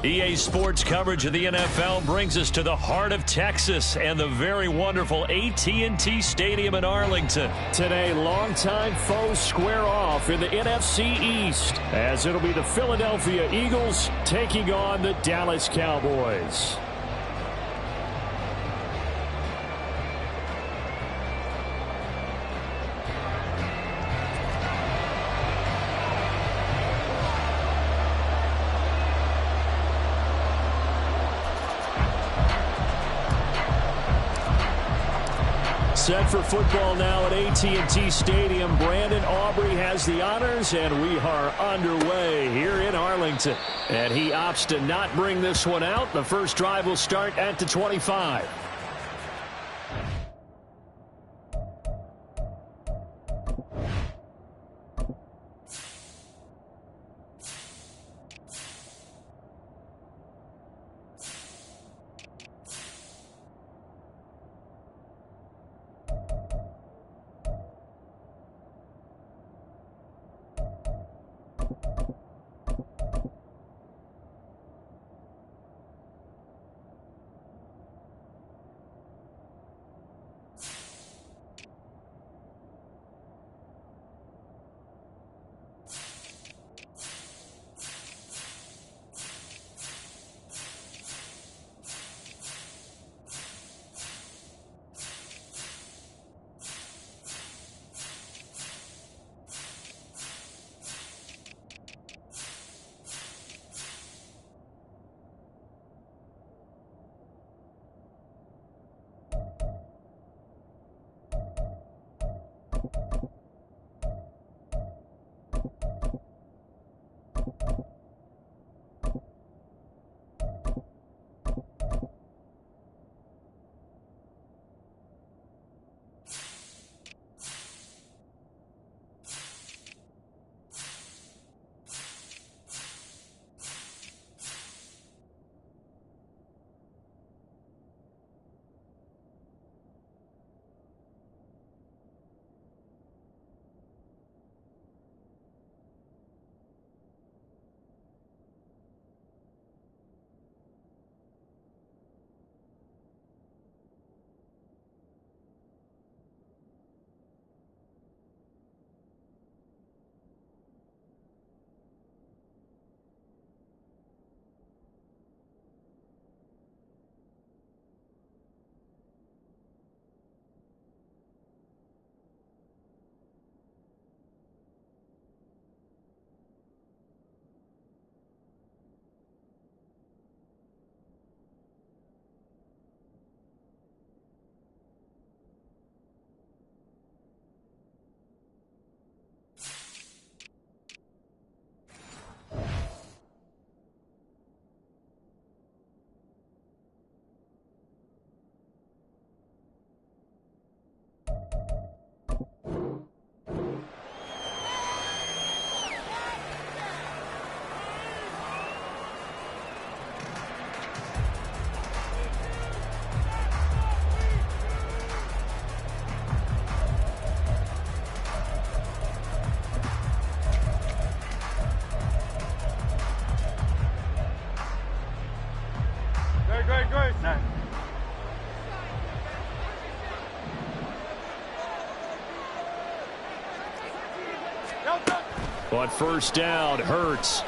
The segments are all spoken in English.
EA Sports coverage of the NFL brings us to the heart of Texas and the very wonderful AT&T Stadium in Arlington. Today, longtime foes square off in the NFC East, as it'll be the Philadelphia Eagles taking on the Dallas Cowboys. Set for football now at AT&T Stadium. Brandon Aubrey has the honors, and we are underway here in Arlington. And he opts to not bring this one out. The first drive will start at the 25. On first down, Hurts.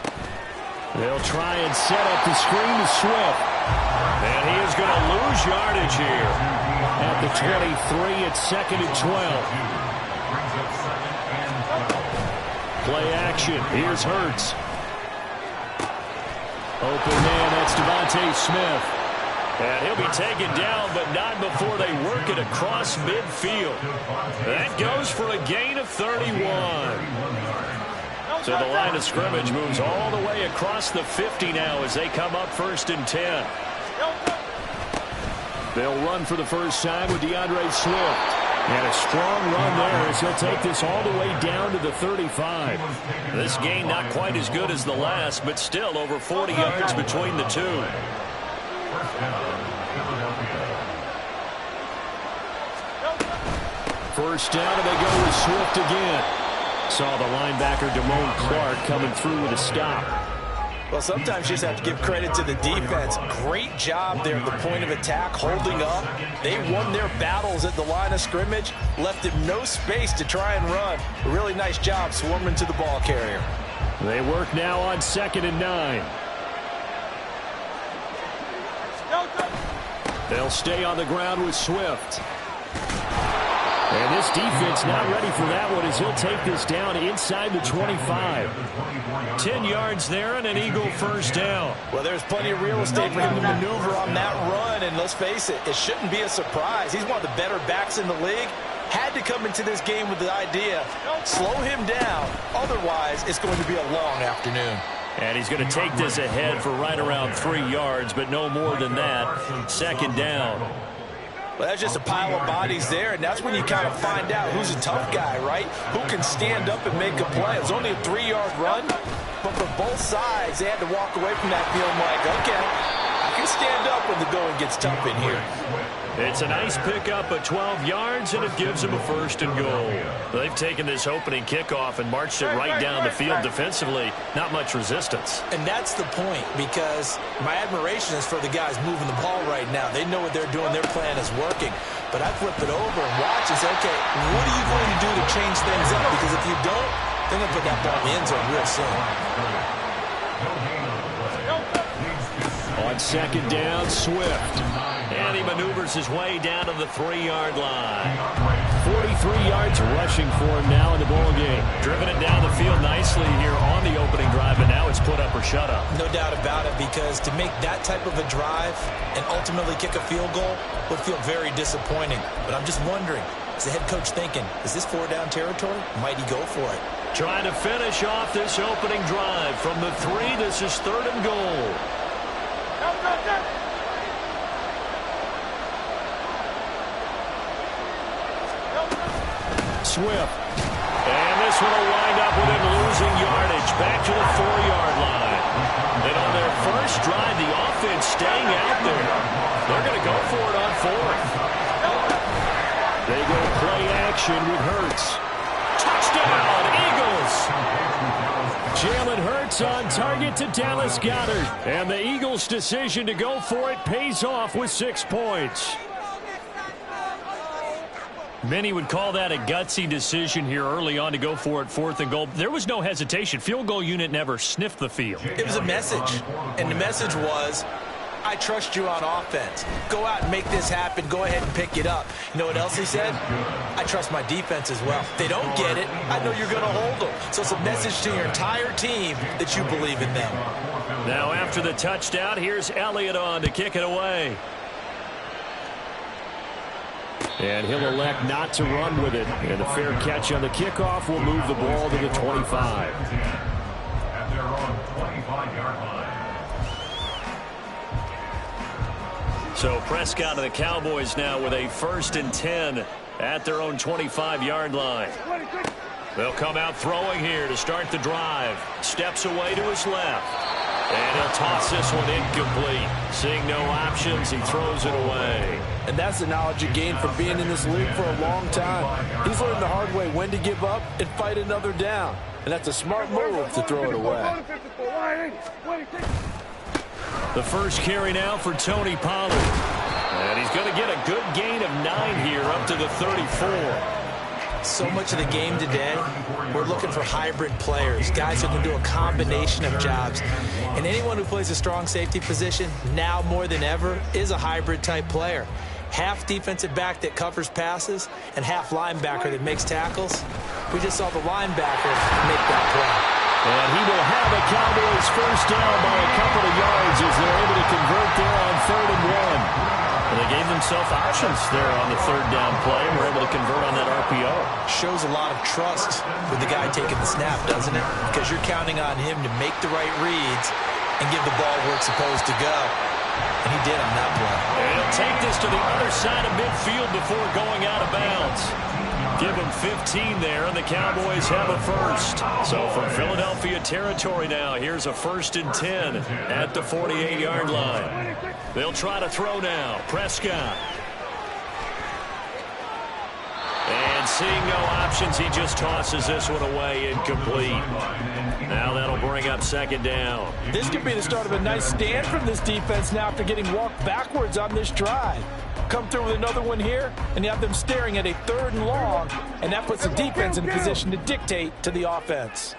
They'll try and set up the screen to Swift. And he is going to lose yardage here. At the 23, it's 2nd and 12. Play action. Here's Hurts. Open man, that's Devontae Smith. And he'll be taken down, but not before they work it across midfield. That goes for a gain of 31. So the line of scrimmage moves all the way across the 50 now as they come up 1st and 10. They'll run for the first time with DeAndre Swift. And a strong run there as he'll take this all the way down to the 35. This gain not quite as good as the last, but still over 40 yards between the two. First down, and they go with Swift again. Saw the linebacker Damone Clark coming through with a stop. Well, sometimes you just have to give credit to the defense. Great job there at the point of attack, holding up. They won their battles at the line of scrimmage, left him no space to try and run. A really nice job swarming to the ball carrier. They work now on 2nd and 9. They'll stay on the ground with Swift. And this defense not ready for that one as he'll take this down inside the 25. 10 yards there and an Eagle first down. Well, there's plenty of real estate for him to maneuver on that run, and let's face it, it shouldn't be a surprise. He's one of the better backs in the league. Had to come into this game with the idea, slow him down, otherwise it's going to be a long afternoon. And he's going to take this ahead for right around 3 yards, but no more than that. 2nd down. Well, that's just a pile of bodies there, and that's when you kind of find out who's a tough guy, right? Who can stand up and make a play. It was only a 3-yard run, but for both sides, they had to walk away from that feeling like, okay, I can stand up when the going gets tough in here. It's a nice pickup of 12 yards, and it gives them a 1st and goal. They've taken this opening kickoff and marched it right down the field defensively. Not much resistance. And that's the point, because my admiration is for the guys moving the ball right now. They know what they're doing. Their plan is working. But I flip it over and watch and say, okay, what are you going to do to change things up? Because if you don't, they're going to put that ball in the end zone real soon. On 2nd down, Swift. And he maneuvers his way down to the 3-yard line. 43 yards rushing for him now in the ball game. Driven it down the field nicely here on the opening drive, and now it's put up or shut up. No doubt about it, because to make that type of a drive and ultimately kick a field goal would feel very disappointing. But I'm just wondering, is the head coach thinking, is this 4-down territory? Might he go for it? Trying to finish off this opening drive. From the 3, this is 3rd and goal. Swift. And this one will wind up with him losing yardage back to the 4-yard line. And on their first drive, the offense staying out there. They're going to go for it on 4th. They go play action with Hurts. Touchdown, Eagles! Jalen Hurts on target to Dallas Goedert. And the Eagles' decision to go for it pays off with 6 points. Many would call that a gutsy decision here early on to go for it 4th and goal. There was no hesitation. Field goal unit never sniffed the field. It was a message, and the message was, I trust you on offense. Go out and make this happen. Go ahead and pick it up. You know what else he said? I trust my defense as well. If they don't get it, I know you're going to hold them. So it's a message to your entire team that you believe in them. Now after the touchdown, here's Elliott on to kick it away. And he'll elect not to run with it. And the fair catch on the kickoff will move the ball to the 25. And they're on 25-yard line. So Prescott and the Cowboys now with a 1st and 10 at their own 25-yard line. They'll come out throwing here to start the drive. Steps away to his left. And he'll toss this one incomplete. Seeing no options, he throws it away. And that's the knowledge you gain from being in this league for a long time. He's learned the hard way when to give up and fight another down. And that's a smart move to throw it away. The first carry now for Tony Pollard. And he's going to get a good gain of 9 here up to the 34. So much of the game today, we're looking for hybrid players, guys who can do a combination of jobs. And anyone who plays a strong safety position, now more than ever, is a hybrid type player. Half defensive back that covers passes and half linebacker that makes tackles. We just saw the linebacker make that play. And he will have a Cowboys first down by a couple of yards as they're able to convert there on 3rd and 1. And they gave themselves options there on the 3rd down play and were able to convert on that RPO. Shows a lot of trust with the guy taking the snap, doesn't it? Because you're counting on him to make the right reads and give the ball where it's supposed to go. And he did on that play. And he'll take this to the other side of midfield before going out of bounds. Give him 15 there, and the Cowboys have a first. So from Philadelphia territory now, here's a 1st and 10 at the 48-yard line. They'll try to throw now. Prescott. And And seeing no options, he just tosses this one away incomplete. Now that'll bring up second down. This could be the start of a nice stand from this defense now after getting walked backwards on this drive. Come through with another one here, and you have them staring at a 3rd and long, and that puts the defense in position to dictate to the offense.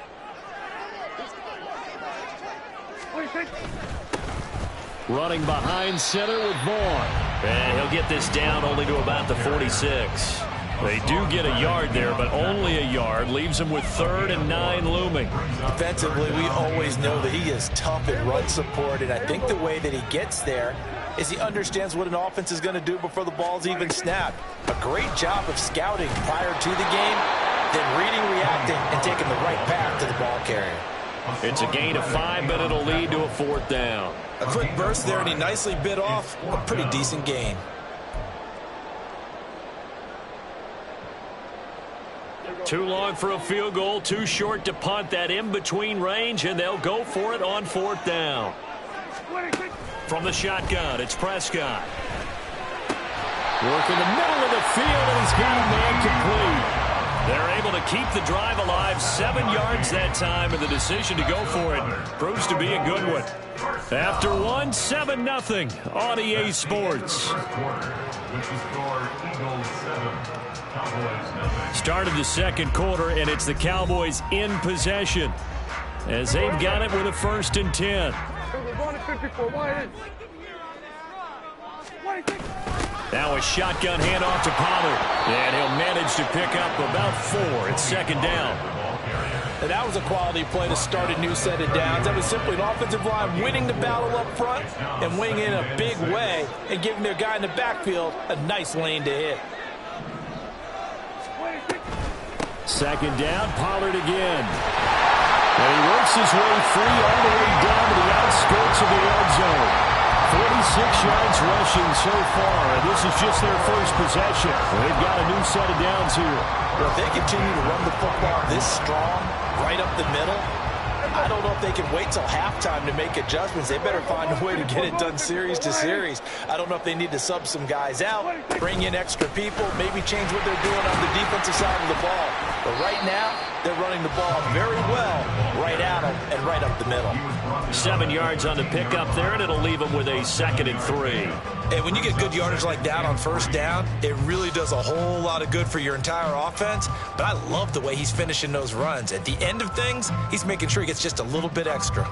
Running behind center with Vaughn. And he'll get this down only to about the 46. They do get a yard there, but only a yard. Leaves them with 3rd and 9 looming. Defensively, we always know that he is tough in run support, and I think the way that he gets there is he understands what an offense is going to do before the ball's even snapped. A great job of scouting prior to the game, then reading, reacting, and taking the right path to the ball carrier. It's a gain of 5, but it'll lead to a 4th down. A quick burst there, and he nicely bit off a pretty decent gain. Too long for a field goal, too short to punt. That in-between range, and they'll go for it on 4th down. From the shotgun, it's Prescott. Working the middle of the field, and he's got a man complete. They're able to keep the drive alive, 7 yards that time, and the decision to go for it proves to be a good one. After one, 7-0 on EA Sports. Start of the second quarter, and it's the Cowboys in possession as they've got it with a 1st and 10. Now a shotgun handoff to Pollard, and he'll manage to pick up about 4. It's 2nd down. And that was a quality play to start a new set of downs. That was simply an offensive line winning the battle up front and winning in a big way and giving their guy in the backfield a nice lane to hit. 2nd down, Pollard again. And he works his way free all the way down to the outskirts of the red zone. 46 yards rushing so far, and this is just their first possession. They've got a new set of downs here. Well, if they continue to run the football this strong, right up the middle, I don't know if they can wait till halftime to make adjustments. They better find a way to get it done series to series. I don't know if they need to sub some guys out, bring in extra people, maybe change what they're doing on the defensive side of the ball. But right now, they're running the ball very well right at them and right up the middle. 7 yards on the pickup there, and it'll leave them with a 2nd and 3. And when you get good yardage like that on 1st down, it really does a whole lot of good for your entire offense. But I love the way he's finishing those runs. At the end of things, he's making sure he gets just a little bit extra.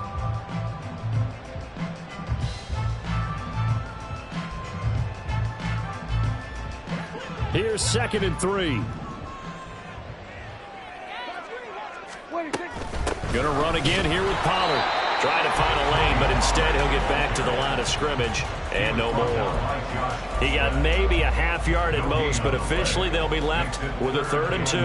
Here's 2nd and 3. Gonna run again here with Pollard. Trying to find a lane, but instead he'll get back to the line of scrimmage and no more. He got maybe a half yard at most, but officially they'll be left with a 3rd and 2.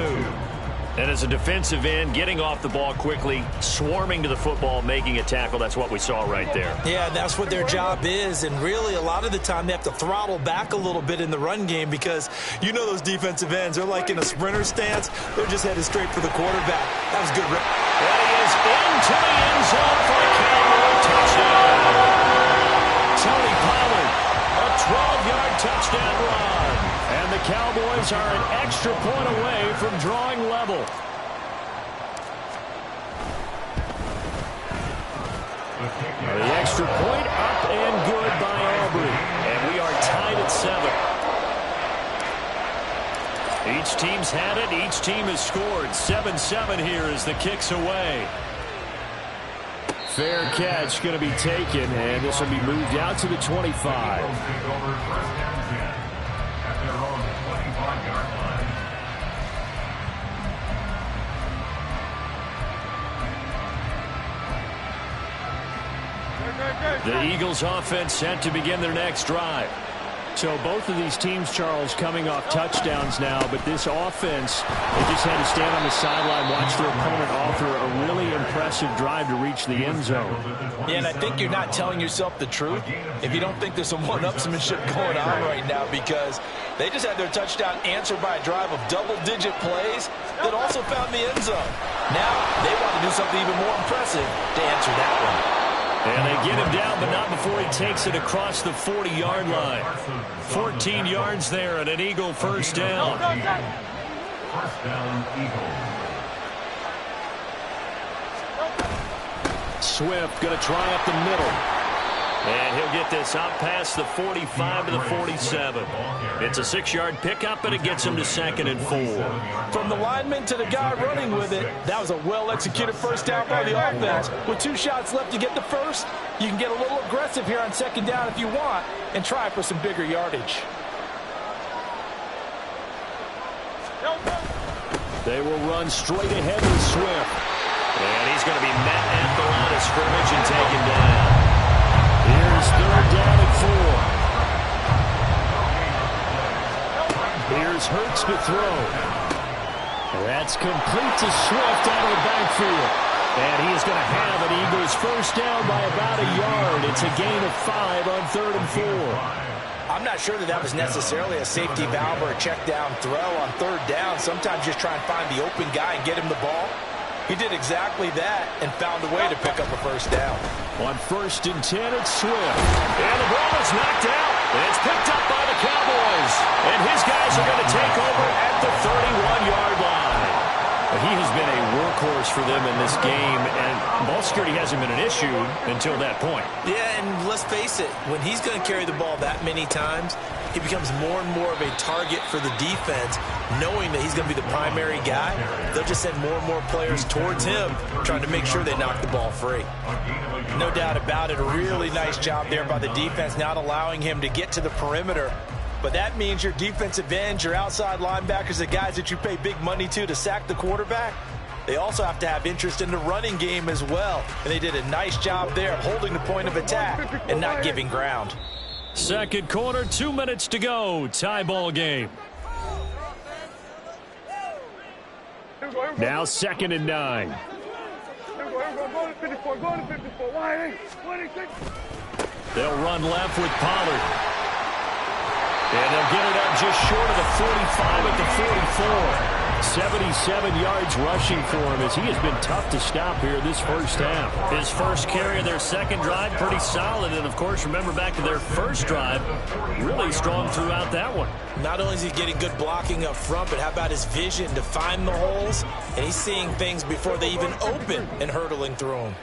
And as a defensive end, getting off the ball quickly, swarming to the football, making a tackle, that's what we saw right there. Yeah, that's what their job is, and really a lot of the time they have to throttle back a little bit in the run game because you know those defensive ends, they're like in a sprinter stance. They're just headed straight for the quarterback. That was good. And he is into the end zone for a Cowboy touchdown. Tony Pollard, a 12-yard touchdown run. And the Cowboys are an extra point away from drawing level. The extra point up and good by Aubrey. And we are tied at 7. Each team's had it. Each team has scored. 7-7 here as the kick's away. Fair catch going to be taken, and this will be moved out to the 25. The Eagles offense set to begin their next drive. So both of these teams, Charles, coming off touchdowns now, but this offense, they just had to stand on the sideline, watch their opponent offer a really impressive drive to reach the end zone. Yeah, and I think you're not telling yourself the truth if you don't think there's some one-upsmanship going on right now, because they just had their touchdown answered by a drive of double-digit plays that also found the end zone. Now they want to do something even more impressive to answer that one. And they get him down, but not before he takes it across the 40-yard line. 14 yards there and an Eagle first down. First down, Eagles. Swift going to try up the middle. And he'll get this out past the 45 to the 47. It's a 6-yard pickup, and it gets him to 2nd and 4. From the lineman to the guy running with it, that was a well-executed first down by the offense. With 2 shots left to get the first, you can get a little aggressive here on 2nd down if you want and try for some bigger yardage. They will run straight ahead with Swift. And he's going to be met at the line of scrimmage and taken down. Here's 3rd down and 4. Here's Hurts to throw. That's complete to Swift out of the backfield. And he is going to have an Eagles first down by about a yard. It's a gain of 5 on 3rd and 4. I'm not sure that was necessarily a safety valve or a check down throw on 3rd down. Sometimes just try and find the open guy and get him the ball. He did exactly that and found a way to pick up a first down. On 1st and 10, it's Swift. And the ball is knocked out. It's picked up by the Cowboys. And his guys are going to take over at the 31-yard line. He has been a workhorse for them in this game, and ball security hasn't been an issue until that point. Yeah, and let's face it, when he's going to carry the ball that many times, he becomes more and more of a target for the defense, knowing that he's going to be the primary guy. They'll just send more and more players towards him, trying to make sure they knock the ball free. No doubt about it, a really nice job there by the defense, not allowing him to get to the perimeter. But that means your defensive ends, your outside linebackers, the guys that you pay big money to sack the quarterback, they also have to have interest in the running game as well. And they did a nice job there of holding the point of attack and not giving ground. Second quarter, 2 minutes to go. Tie ball game. Now 2nd and 9. They'll run left with Pollard. And they'll get it up just short of the 45 at the 44. 77 yards rushing for him as he has been tough to stop here this first half. His first carry of their second drive, pretty solid. And, of course, remember back to their first drive, really strong throughout that one. Not only is he getting good blocking up front, but how about his vision to find the holes? And he's seeing things before they even open and hurtling through them.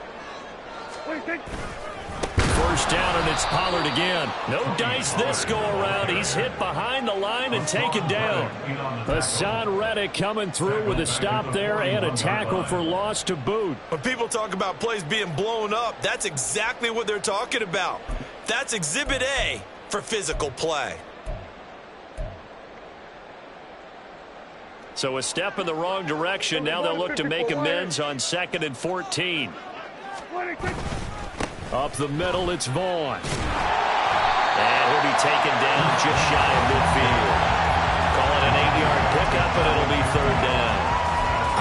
First down, and it's Pollard again. No dice this go-around. He's hit behind the line and taken down. Hassan Reddick coming through with a stop there and a tackle for loss to boot. When people talk about plays being blown up, that's exactly what they're talking about. That's Exhibit A for physical play. So a step in the wrong direction. Now they'll look to make amends on 2nd and 14. Up the middle, it's Vaughn. And he'll be taken down just shy of midfield. Call it an 8-yard pickup, and it'll be 3rd down.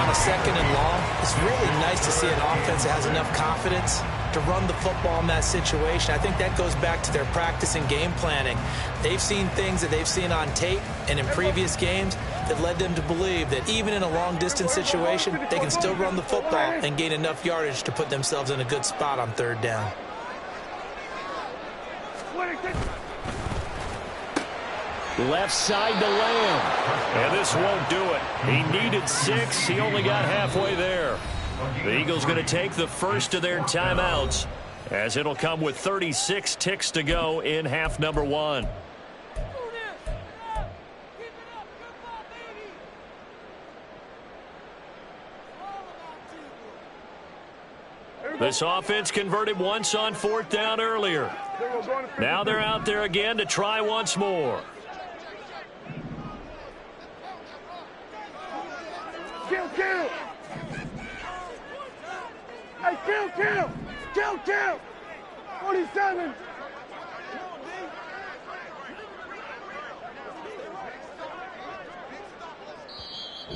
On a 2nd and long, it's really nice to see an offense that has enough confidence to run the football in that situation. I think that goes back to their practice and game planning. They've seen things that they've seen on tape and in previous games that led them to believe that even in a long-distance situation, they can still run the football and gain enough yardage to put themselves in a good spot on 3rd down. Left side to Lamb. And this won't do it. He needed 6. He only got halfway there. The Eagles going to take the first of their timeouts, as it'll come with 36 ticks to go in half number 1. This offense converted once on 4th down earlier. Now they're out there again to try once more. Kill! Hey, kill! 47!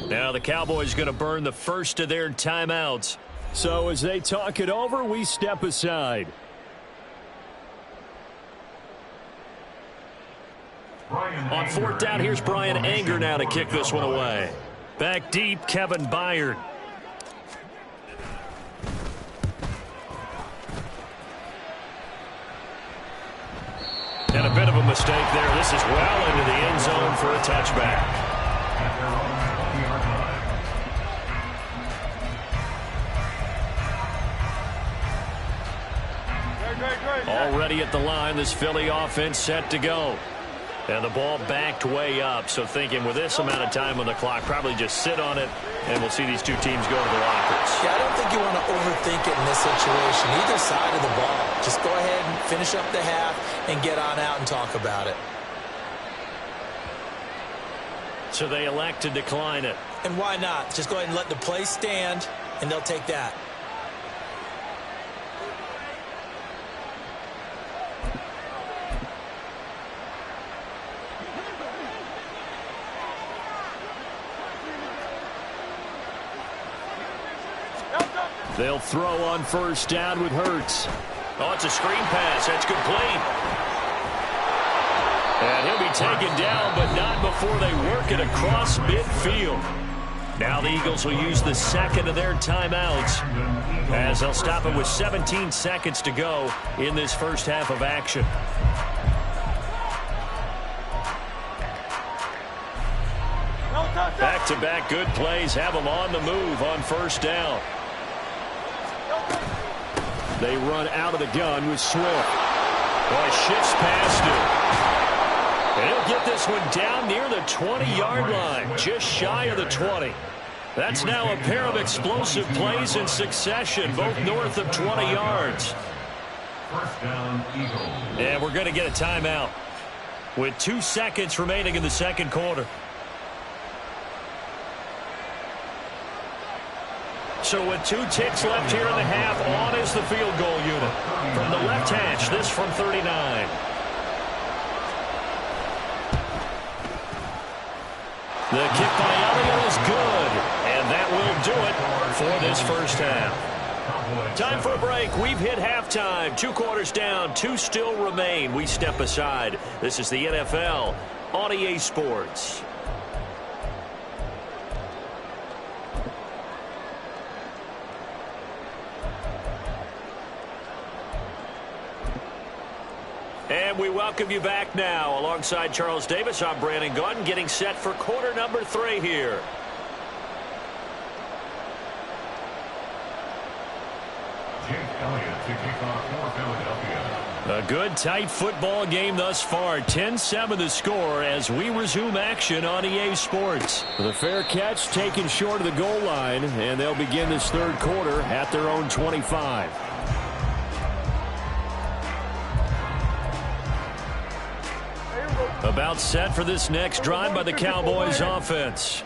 Now the Cowboys going to burn the first of their timeouts. So as they talk it over, we step aside. On 4th down, here's Brian Anger now to kick this one away. Back deep, Kevin Byard. And a bit of a mistake there. This is well into the end zone for a touchback. Already at the line, this Philly offense set to go. And the ball backed way up, so thinking with this amount of time on the clock, probably just sit on it, and we'll see these two teams go to the lockers. Yeah, I don't think you want to overthink it in this situation. Either side of the ball. Just go ahead and finish up the half and get on out and talk about it. So they elect to decline it. And why not? Just go ahead and let the play stand, and they'll take that. They'll throw on first down with Hurts. Oh, it's a screen pass. That's complete. And he'll be taken down, but not before they work it across midfield. Now the Eagles will use the second of their timeouts as they'll stop it with 17 seconds to go in this first half of action. Back-to-back good plays have them on the move on first down. They run out of the gun with Swift. Boy, shifts past him. And he'll get this one down near the 20-yard line, just shy of the 20. That's now a pair of explosive plays in succession, both north of 20 yards. First down, Eagles. And we're going to get a timeout with 2 seconds remaining in the second quarter. So with 2 ticks left here in the half, on is the field goal unit. From the left hash, this from 39. The kick by Elliott is good, and that will do it for this first half. Time for a break. We've hit halftime. 2 quarters down, 2 still remain. We step aside. This is the NFL on EA Sports. And we welcome you back now. Alongside Charles Davis, I'm Brandon Gunn, getting set for quarter number 3 here. Jake Elliott to kick off for Philadelphia. A good, tight football game thus far. 10-7 the score as we resume action on EA Sports. The fair catch taken short of the goal line, and they'll begin this third quarter at their own 25. About set for this next drive by the Cowboys offense.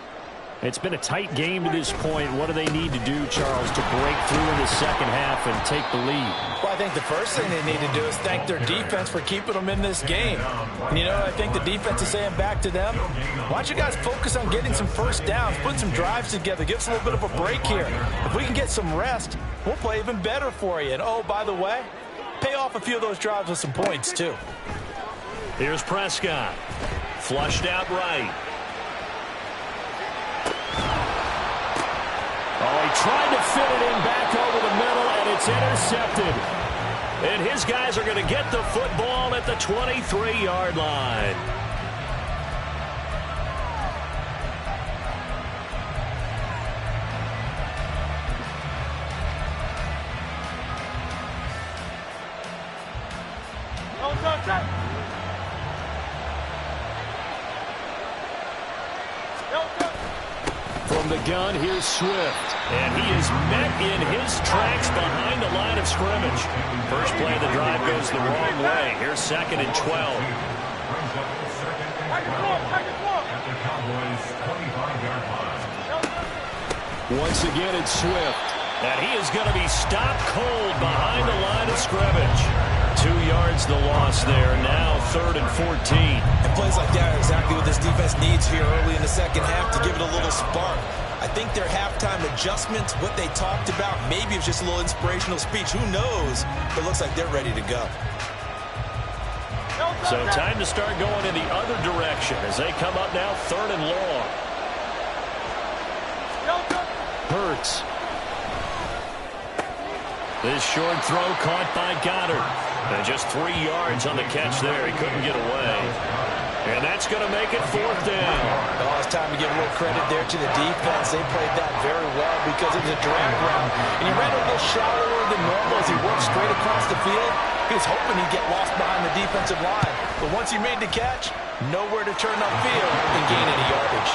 It's been a tight game to this point. What do they need to do, Charles, to break through in the second half and take the lead? Well, I think the first thing they need to do is thank their defense for keeping them in this game. And you know, I think the defense is saying back to them, why don't you guys focus on getting some first downs, put some drives together, give us a little bit of a break here. If we can get some rest, we'll play even better for you. And, oh, by the way, pay off a few of those drives with some points, too. Here's Prescott. Flushed out right. Oh, he tried to fit it in back over the middle, and it's intercepted. And his guys are going to get the football at the 23-yard line. From the gun, here's Swift. And he is met in his tracks behind the line of scrimmage. First play of the drive goes the wrong way. Here's 2nd and 12. Once again, it's Swift. And he is going to be stopped cold behind the line of scrimmage. 2 yards the loss there. Now 3rd and 14. And plays like that are exactly what this defense needs here early in the second half to give it a little spark. I think their halftime adjustments, what they talked about, maybe it was just a little inspirational speech. Who knows? But it looks like they're ready to go. So time to start going in the other direction as they come up now 3rd and long. Hurts. This short throw caught by Goddard. And just 3 yards on the catch there. He couldn't get away. And that's going to make it 4th down. Oh, it's time to give a little credit there to the defense. They played that very well because it was a drag route. And he ran a little shallower than normal as he worked straight across the field. He was hoping he'd get lost behind the defensive line. But once he made the catch, nowhere to turn upfield and gain any yardage.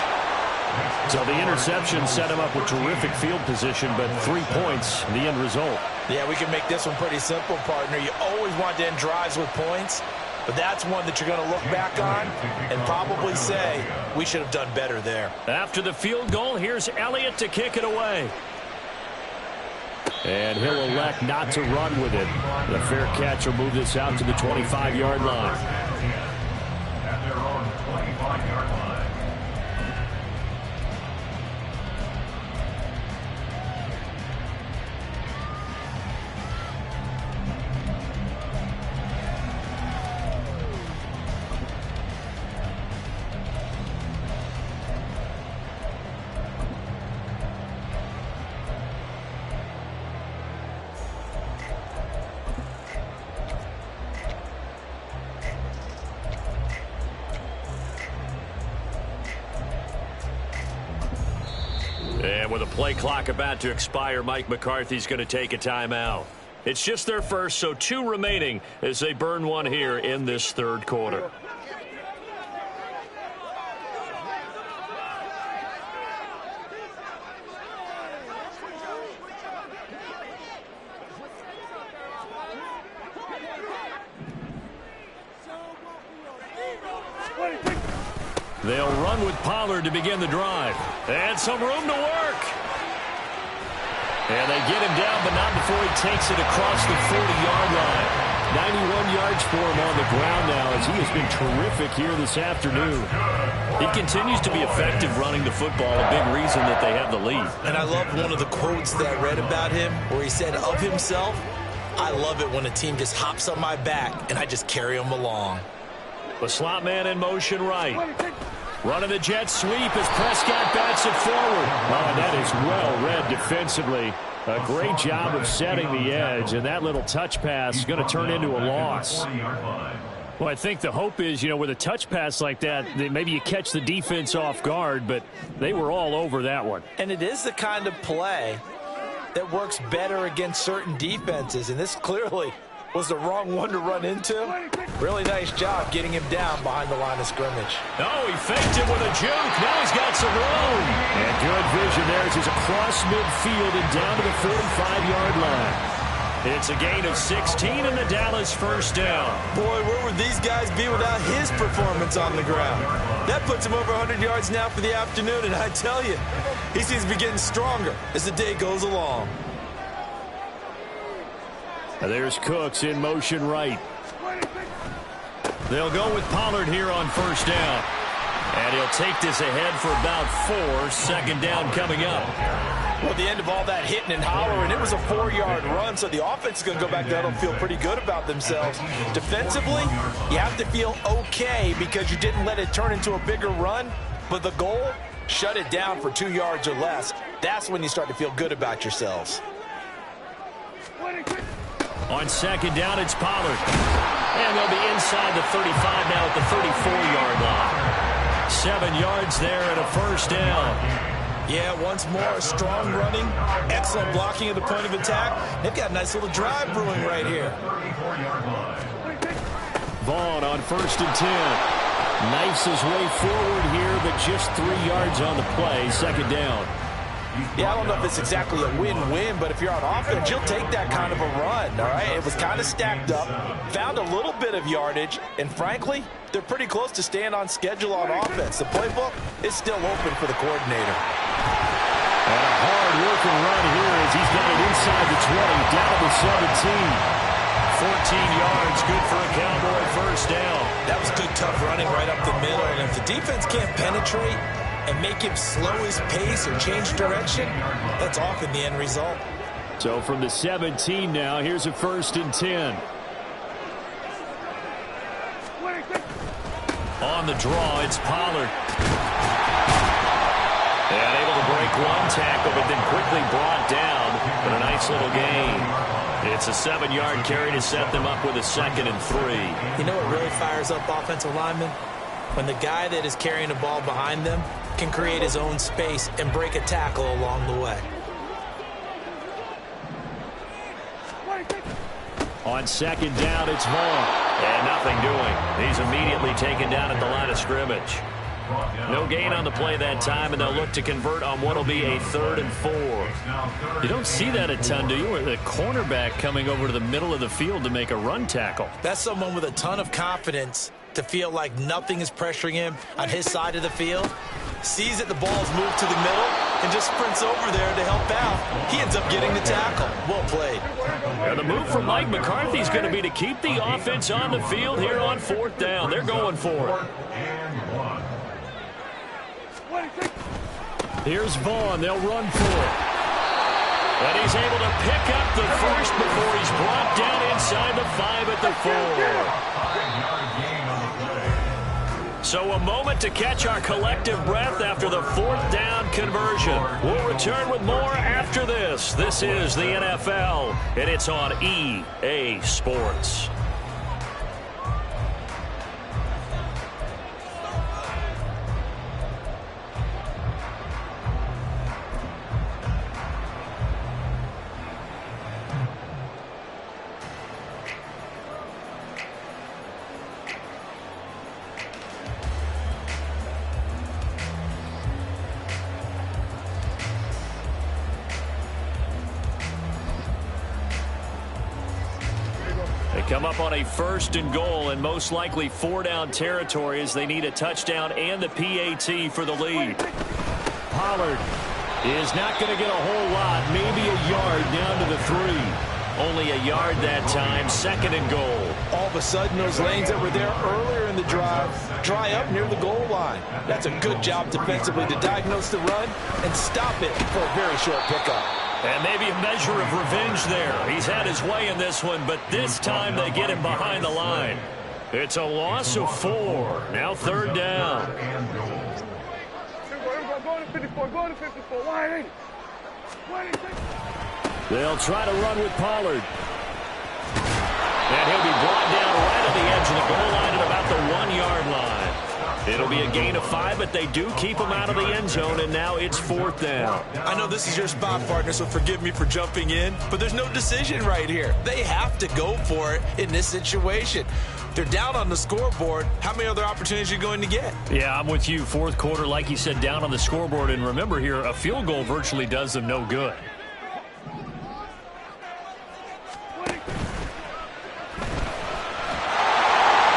So the interception set him up with terrific field position, but 3 points, the end result. Yeah, we can make this one pretty simple, partner. You always want to end drives with points, but that's one that you're going to look back on and probably say, we should have done better there. After the field goal, here's Elliott to kick it away. And he'll elect not to run with it. The fair catch will move this out to the 25-yard line. At their own 25-yard line. And with a play clock about to expire, Mike McCarthy's going to take a timeout. It's just their first, so 2 remaining as they burn one here in this 3rd quarter. They'll run with Pollard to begin the drive. And some room to work. And they get him down, but not before he takes it across the 40-yard line. 91 yards for him on the ground now as he has been terrific here this afternoon. He continues to be effective running the football, a big reason that they have the lead. And I love one of the quotes that I read about him where he said of himself, I love it when a team just hops on my back and I just carry them along. The slot man in motion right. Running the jet sweep as Prescott bats it forward. Oh, and that is well read defensively. A great job of setting the edge, and that little touch pass is going to turn into a loss. Well, I think the hope is, with a touch pass like that, maybe you catch the defense off guard, but they were all over that one. And it is the kind of play that works better against certain defenses, and this clearly was the wrong one to run into. Really nice job getting him down behind the line of scrimmage. Oh, he faked him with a juke. Now he's got some room. And good vision there as he's across midfield and down to the 45-yard line. It's a gain of 16 and the Dallas 1st down. Boy, where would these guys be without his performance on the ground? That puts him over 100 yards now for the afternoon, and I tell you, he seems to be getting stronger as the day goes along. There's Cooks in motion right. They'll go with Pollard here on 1st down. And he'll take this ahead for about 4. 2nd down coming up. Well, at the end of all that hitting and hollering, it was a 4-yard run, so the offense is going to go back there and feel pretty good about themselves. Defensively, you have to feel okay because you didn't let it turn into a bigger run, but the goal, shut it down for 2 yards or less. That's when you start to feel good about yourselves. On 2nd down, it's Pollard. And they'll be inside the 35 now at the 34-yard line. 7 yards there and a 1st down. Yeah, once more, strong running, excellent blocking at the point of attack. They've got a nice little drive brewing right here. Vaughn on 1st and 10. Knifes his way forward here, but just 3 yards on the play. 2nd down. Yeah, I don't know if it's exactly a win-win, but if you're on offense, you'll take that kind of a run, all right? It was kind of stacked up, found a little bit of yardage, and frankly, they're pretty close to staying on schedule on offense. The playbook is still open for the coordinator. And a hard-working run here as he's got it inside the 20, down to 17. 14 yards, good for a Cowboy 1st down. That was good, tough running right up the middle, and if the defense can't penetrate and make him slow his pace or change direction, that's often the end result. So from the 17 now, here's a 1st and 10. On the draw, it's Pollard. And able to break one tackle, but then quickly brought down. But a nice little gain. It's a 7-yard carry to set them up with a 2nd and 3. You know what really fires up offensive linemen? when the guy that is carrying the ball behind them can create his own space and break a tackle along the way. On second down, it's Vaughn. And nothing doing. He's immediately taken down at the line of scrimmage. No gain on the play that time, and they'll look to convert on what will be a 3rd and 4. You don't see that a ton, do you? Where the cornerback coming over to the middle of the field to make a run tackle. That's someone with a ton of confidence to feel like nothing is pressuring him on his side of the field. Sees that the ball's moved to the middle and just sprints over there to help out. He ends up getting the tackle. Well played. Now the move from Mike McCarthy is going to be to keep the offense on the field here on 4th down. They're going for it. Here's Vaughn. They'll run for it. And he's able to pick up the first before he's brought down inside the 5 at the 4. So a moment to catch our collective breath after the 4th down conversion. We'll return with more after this. This is the NFL, and it's on EA Sports. Come up on a 1st and goal and most likely 4-down territory as they need a touchdown and the PAT for the lead. Pollard is not going to get a whole lot, maybe a yard down to the 3. Only a yard that time, 2nd and goal. All of a sudden, those lanes that were there earlier in the drive dry up near the goal line. That's a good job defensively to diagnose the run and stop it for a very short pickup. And maybe a measure of revenge there. He's had his way in this one, but this time they get him behind the line. It's a loss of 4. Now 3rd down. Go to 54. Go to 54. Why ain't it? They'll try to run with Pollard. And he'll be brought down right on the edge of the goal line at about the 1-yard line. It'll be a gain of 5, but they do keep him out of the end zone, and now it's 4th down. I know this is your spot, partner, so forgive me for jumping in, but there's no decision right here. They have to go for it in this situation. They're down on the scoreboard. How many other opportunities are you going to get? Yeah, I'm with you. 4th quarter, like you said, down on the scoreboard. And remember here, a field goal virtually does them no good.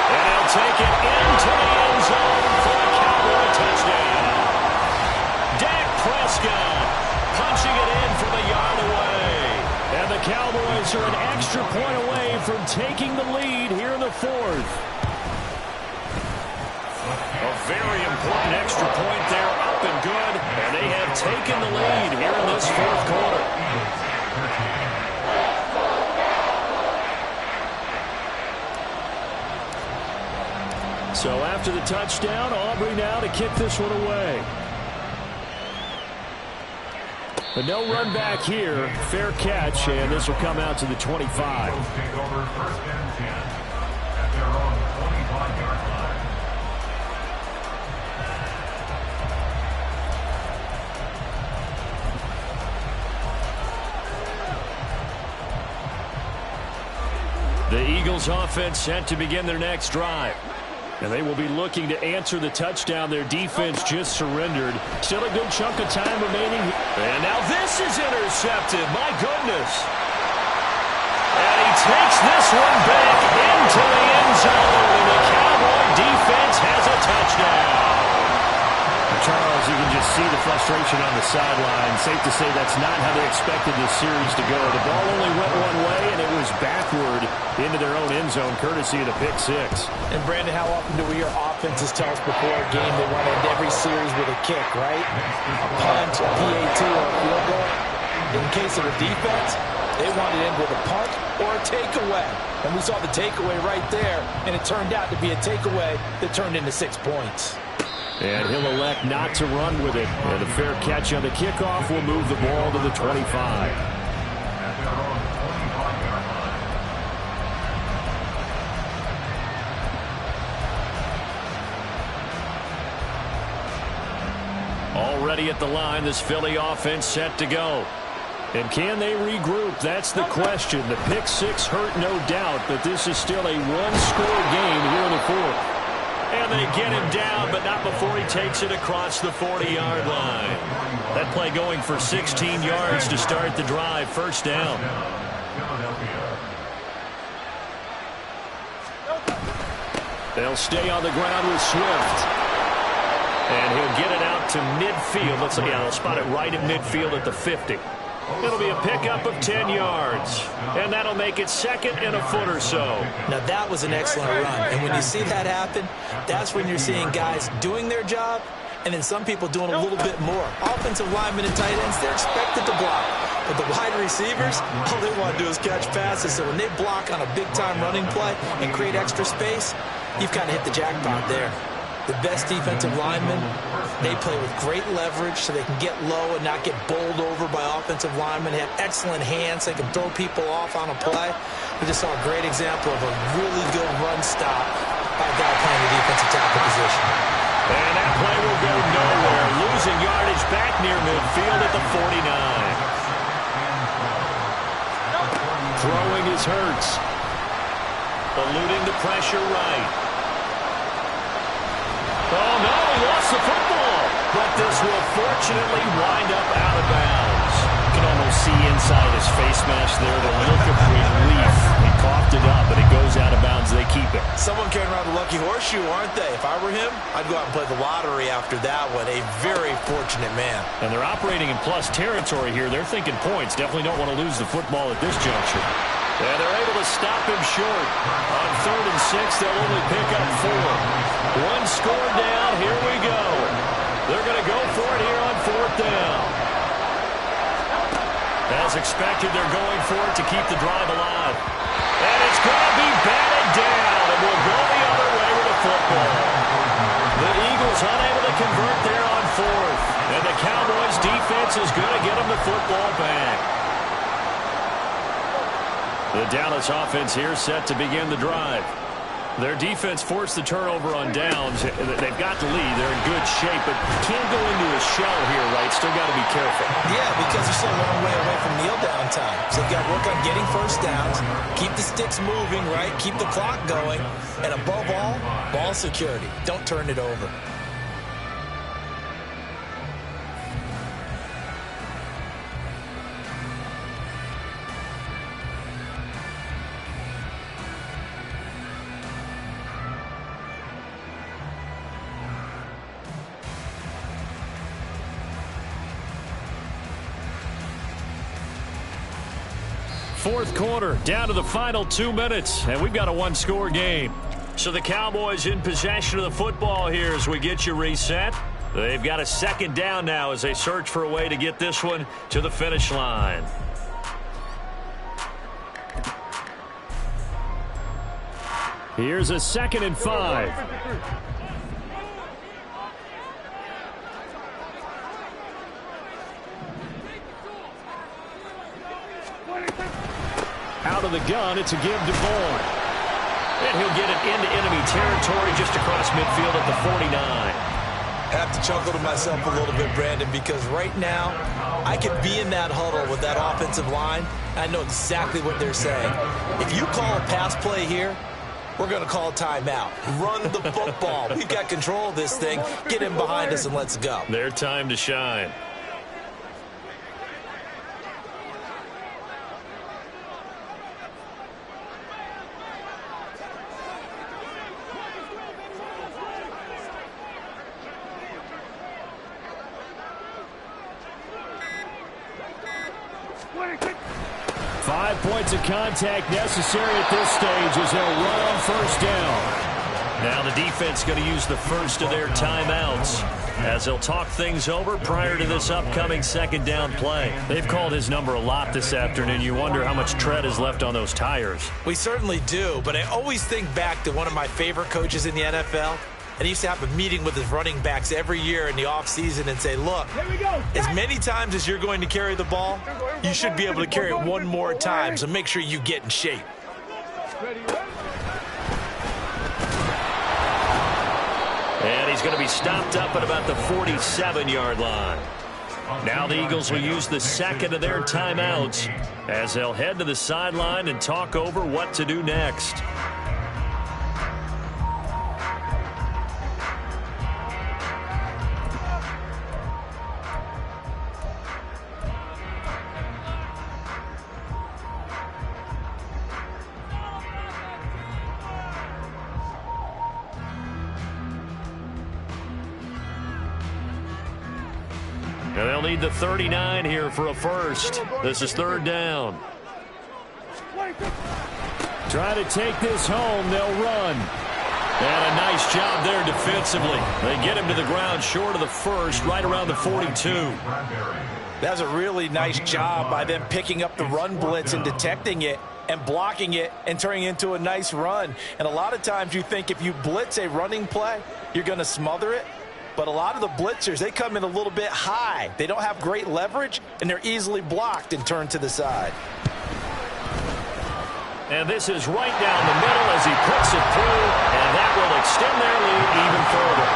And he'll take it into the end zone for a Cowboy touchdown. Dak Prescott punching it in from a yard away. And the Cowboys are an extra point away from taking the lead here in the 4th. A very important extra point there, up and good. And they have taken the lead here in this 4th quarter. So after the touchdown, Aubrey now to kick this one away. But no run back here. Fair catch, and this will come out to the 25. Take over 1st and 10 at their own 25-yard line. The Eagles offense set to begin their next drive. And they will be looking to answer the touchdown their defense just surrendered. Still a good chunk of time remaining. And now this is intercepted. My goodness. And he takes this one back into the end zone. And the Cowboy defense has a touchdown. Charles, you can just see the frustration on the sideline. Safe to say that's not how they expected this series to go. The ball only went one way, and it was backward into their own end zone, courtesy of the pick 6. And, Brandon, how often do we hear offenses tell us before a game they want to end every series with a kick, right? A punt, a PAT, or a field goal. In the case of the defense, they wanted to end with a punt or a takeaway. And we saw the takeaway right there, and it turned out to be a takeaway that turned into 6 points. And he'll elect not to run with it. And a fair catch on the kickoff will move the ball to the 25. Already at the line, this Philly offense set to go. And can they regroup? That's the question. The pick six hurt, no doubt, but this is still a one-score game here in the fourth. And they get him down, but not before he takes it across the 40-yard line. That play going for 16 yards to start the drive. First down. They'll stay on the ground with Swift. And he'll get it out to midfield. Let's see, they'll spot it right at midfield at the 50. It'll be a pickup of 10 yards. And that'll make it second and a foot or so. Now, that was an excellent run. And when you see that happen, that's when you're seeing guys doing their job and then some people doing a little bit more. Offensive linemen and tight ends, they're expected to block. But the wide receivers, all they want to do is catch passes. So when they block on a big-time running play and create extra space, you've kind of hit the jackpot there. The best defensive linemen, they play with great leverage so they can get low and not get bowled over by offensive linemen. They have excellent hands. They can throw people off on a play. We just saw a great example of a really good run stop by a guy playing the defensive tackle position. And that play will go nowhere. Losing yardage back near midfield at the 49. Throwing is Hurts. Eluding the pressure right. Oh, no, he lost the football. But this will fortunately wind up out of bounds. You can almost see inside his face mask there the look of relief. He coughed it up, but it goes out of bounds. They keep it. Someone carrying around the lucky horseshoe, aren't they? If I were him, I'd go out and play the lottery after that one. A very fortunate man. And they're operating in plus territory here. They're thinking points. Definitely don't want to lose the football at this juncture. And they're able to stop him short. On 3rd and 6, they'll only pick up 4. One score down. Here we go. They're going to go for it here on 4th down. As expected, they're going for it to keep the drive alive. And it's going to be batted down. And we'll go the other way with the football. The Eagles unable to convert there on 4th. And the Cowboys defense is going to get them the football back. The Dallas offense here set to begin the drive. Their defense forced the turnover on downs. They've got the lead. They're in good shape, but can't go into a shell here, right? Still got to be careful. Yeah, because they're still a long way away from kneel down time. So they've got to work on getting first downs, keep the sticks moving, right? Keep the clock going. And above all, ball security. Don't turn it over. Fourth quarter, down to the final 2 minutes, and we've got a one-score game. So the Cowboys in possession of the football here as we get you reset. They've got a second down now as they search for a way to get this one to the finish line. Here's a 2nd and 5. Out of the gun, it's a give to Bourne. And he'll get it into enemy territory just across midfield at the 49. I have to chuckle to myself a little bit, Brandon, because right now I could be in that huddle with that offensive line. I know exactly what they're saying. If you call a pass play here, we're going to call a timeout. Run the football. We've got control of this thing. Get him behind us and let's go. Their time to shine. Points of contact necessary at this stage as they'll run on first down. Now the defense going to use the first of their timeouts as they'll talk things over prior to this upcoming second down play. They've called his number a lot this afternoon. You wonder how much tread is left on those tires. We certainly do, but I always think back to one of my favorite coaches in the NFL. And he used to have a meeting with his running backs every year in the offseason and say, look, as many times as you're going to carry the ball, you should be able to carry it one more time, so make sure you get in shape. And he's going to be stopped up at about the 47-yard line. Now the Eagles will use the second of their timeouts as they'll head to the sideline and talk over what to do next. And they'll need the 39 here for a first. This is third down. Trying to take this home. They'll run. And a nice job there defensively. They get him to the ground short of the first, right around the 42. That's a really nice job by them picking up the run blitz and detecting it and blocking it and turning it into a nice run. And a lot of times you think if you blitz a running play, you're going to smother it. But a lot of the blitzers, they come in a little bit high. They don't have great leverage, and they're easily blocked and turned to the side. And this is right down the middle as he puts it through, and that will extend their lead even further.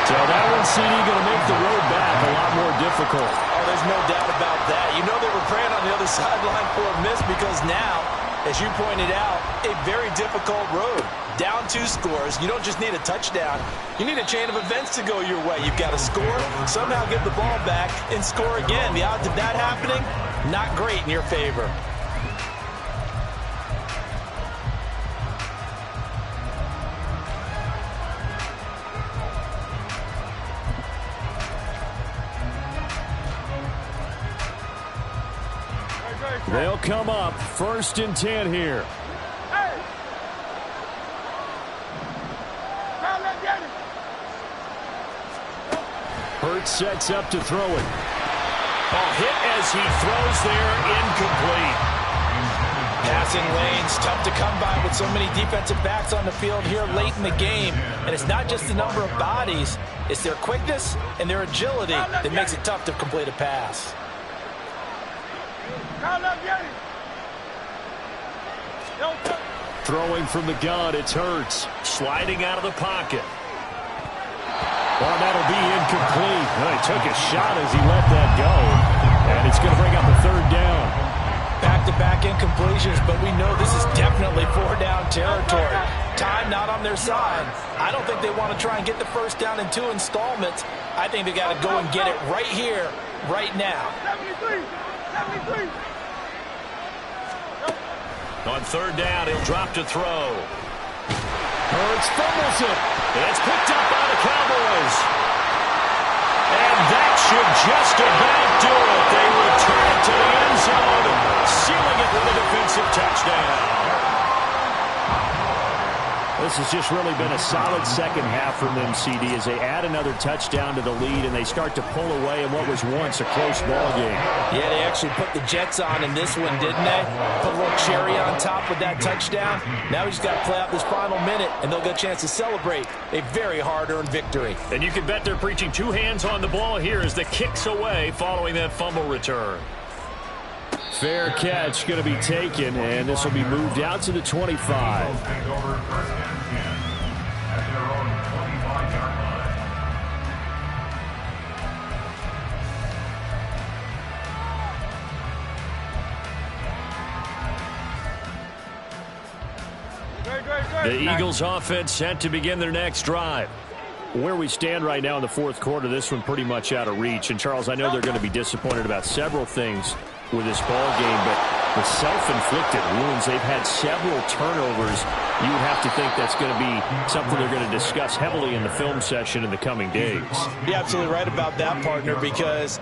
So that one, CD, going to make the road back a lot more difficult. Oh, there's no doubt about that. You know they were praying on the other sideline for a miss because now, as you pointed out, a very difficult road. Down 2 scores. You don't just need a touchdown. You need a chain of events to go your way. You've got to score, somehow get the ball back, and score again. The odds of that happening, not great in your favor. They'll come up 1st and 10 here. Hurts sets up to throw it. Hit as he throws there, incomplete. Passing lanes, tough to come by with so many defensive backs on the field here late in the game. And it's not just the number of bodies, it's their quickness and their agility that makes it tough to complete a pass. Throwing from the gun, it's Hurts. Sliding out of the pocket. Well, that'll be incomplete. Well, he took a shot as he let that go. And it's going to bring up the 3rd down. Back-to-back incompletions, but we know this is definitely 4-down territory. Time not on their side. I don't think they want to try and get the first down in 2 installments. I think they got to go and get it right here, right now. 73. On 3rd down, he'll drop to throw. Hurts fumbles it. It's picked up by the Cowboys. And that should just about do it. They return it to the end zone, sealing it with a defensive touchdown. This has just really been a solid second half from them, CD, as they add another touchdown to the lead and they start to pull away in what was once a close ball game. Yeah, they actually put the Jets on in this one, didn't they? Put a little cherry on top with that touchdown. Now we just got to play out this final minute, and they'll get a chance to celebrate a very hard-earned victory. And you can bet they're preaching 2 hands on the ball here as the kick's away following that fumble return. Fair catch going to be taken, and this will be moved out to the 25. The Eagles offense set to begin their next drive. Where we stand right now in the 4th quarter, this one pretty much out of reach. And, Charles, I know they're going to be disappointed about several things with this ball game, but the self-inflicted wounds, they've had several turnovers. You would have to think that's going to be something they're going to discuss heavily in the film session in the coming days. You're absolutely right about that, partner, because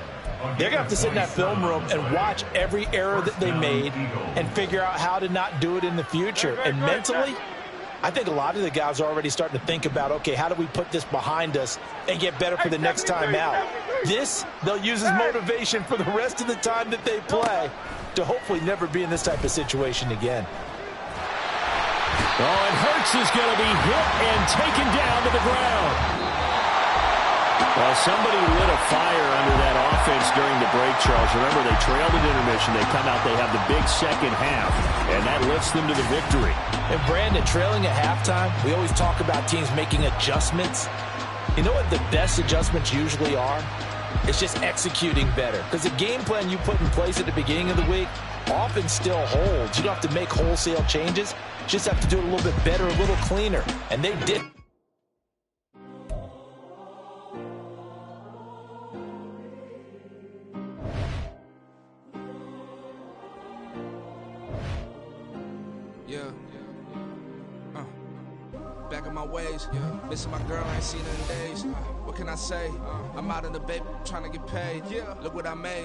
they're going to have to sit in that film room and watch every error that they made and figure out how to not do it in the future. And mentally, I think a lot of the guys are already starting to think about, okay, how do we put this behind us and get better for the next time out? This, they'll use as motivation for the rest of the time that they play to hopefully never be in this type of situation again. Oh, and Hurts is going to be hit and taken down to the ground. Well, somebody lit a fire under that offense during the break, Charles. Remember, they trailed at intermission. They come out, they have the big second half, and that lifts them to the victory. And, Brandon, trailing at halftime, we always talk about teams making adjustments. You know what the best adjustments usually are? It's just executing better. Because the game plan you put in place at the beginning of the week often still holds. You don't have to make wholesale changes. You just have to do it a little bit better, a little cleaner. And they did. Yeah. Back in my ways. Missing my girl, I ain't seen her in days. What can I say? I'm out in the baby, trying to get paid. Look what I made.